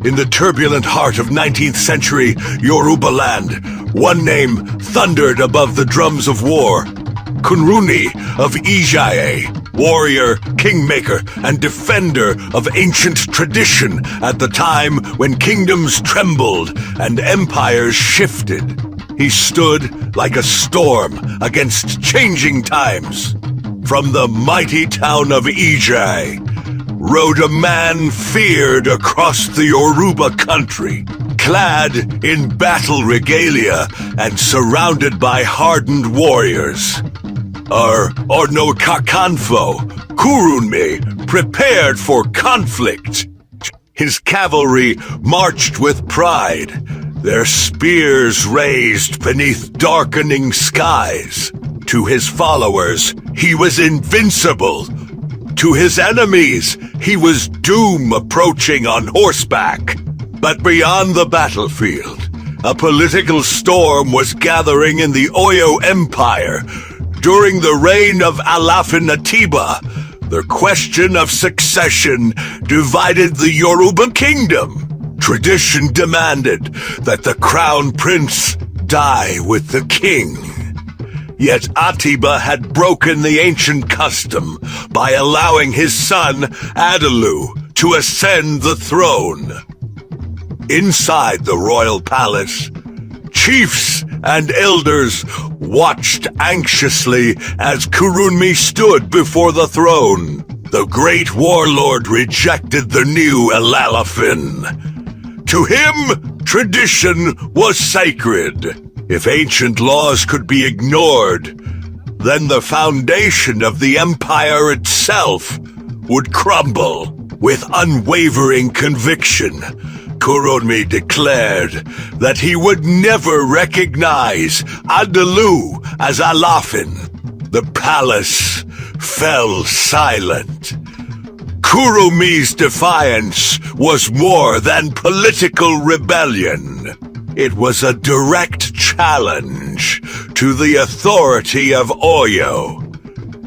In the turbulent heart of 19th century Yorubaland, one name thundered above the drums of war. Kunrunmi of Ijaiye, warrior, kingmaker, and defender of ancient tradition at the time when kingdoms trembled and empires shifted. He stood like a storm against changing times. From the mighty town of Ijaiye rode a man feared across the Yoruba country, clad in battle regalia and surrounded by hardened warriors. Aare Ona Kankanfo, Kunrunmi, prepared for conflict. His cavalry marched with pride, their spears raised beneath darkening skies. To his followers, he was invincible. To his enemies, he was doom approaching on horseback. But beyond the battlefield, a political storm was gathering in the Oyo Empire. During the reign of Alaafin, the question of succession divided the Yoruba kingdom. Tradition demanded that the crown prince die with the king. Yet Atiba had broken the ancient custom by allowing his son, Adalu, to ascend the throne. Inside the royal palace, chiefs and elders watched anxiously as Kunrunmi stood before the throne. The great warlord rejected the new Alaafin. To him, tradition was sacred. If ancient laws could be ignored, then the foundation of the empire itself would crumble. With unwavering conviction, Kunrunmi declared that he would never recognize Adalu as Alaafin. The palace fell silent. Kunrunmi's defiance was more than political rebellion. It was a direct challenge to the authority of Oyo.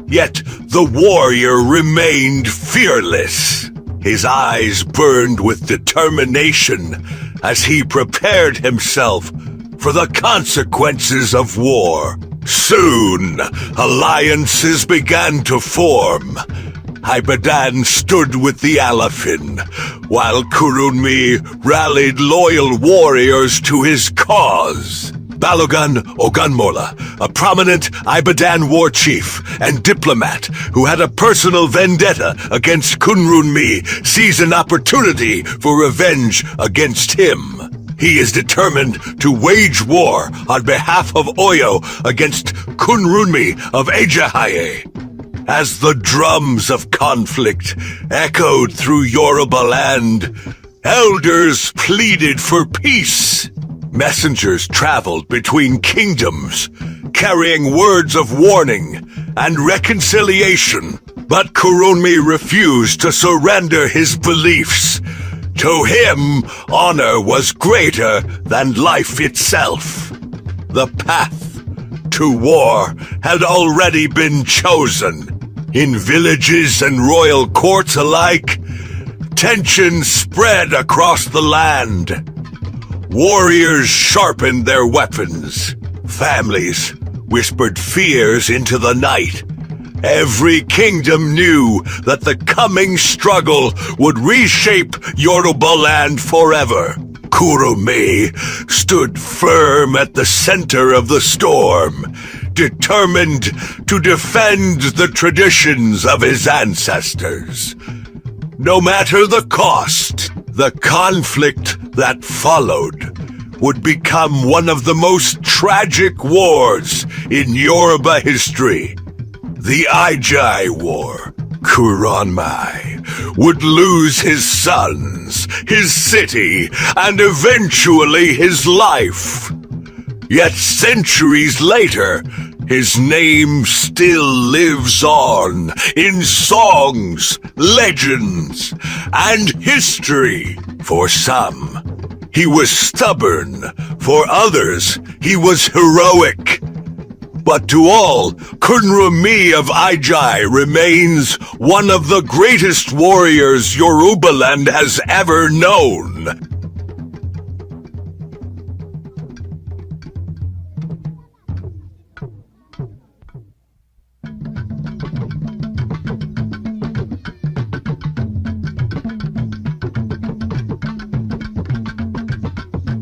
Yet the warrior remained fearless. His eyes burned with determination as he prepared himself for the consequences of war. Soon, alliances began to form. Ibadan stood with the Alaafin, while Kunrunmi rallied loyal warriors to his cause. Balogun Ogunmola, a prominent Ibadan war chief and diplomat who had a personal vendetta against Kunrunmi, sees an opportunity for revenge against him. He is determined to wage war on behalf of Oyo against Kunrunmi of Ijaiye. As the drums of conflict echoed through Yorubaland, elders pleaded for peace. Messengers traveled between kingdoms, carrying words of warning and reconciliation. But Kunrunmi refused to surrender his beliefs. To him, honor was greater than life itself. The path to war had already been chosen. In villages and royal courts alike, tension spread across the land. Warriors sharpened their weapons. Families whispered fears into the night. Every kingdom knew that the coming struggle would reshape Yorubaland forever. Kunrunmi stood firm at the center of the storm, determined to defend the traditions of his ancestors. No matter the cost, the conflict that followed would become one of the most tragic wars in Yoruba history. The Ijaiye War. Kunrunmi would lose his sons, his city, and eventually his life. Yet centuries later, his name still lives on in songs, legends, and history. For some, he was stubborn. For others, he was heroic. But to all, Kunrunmi of Ijaiye remains one of the greatest warriors Yorubaland has ever known. son.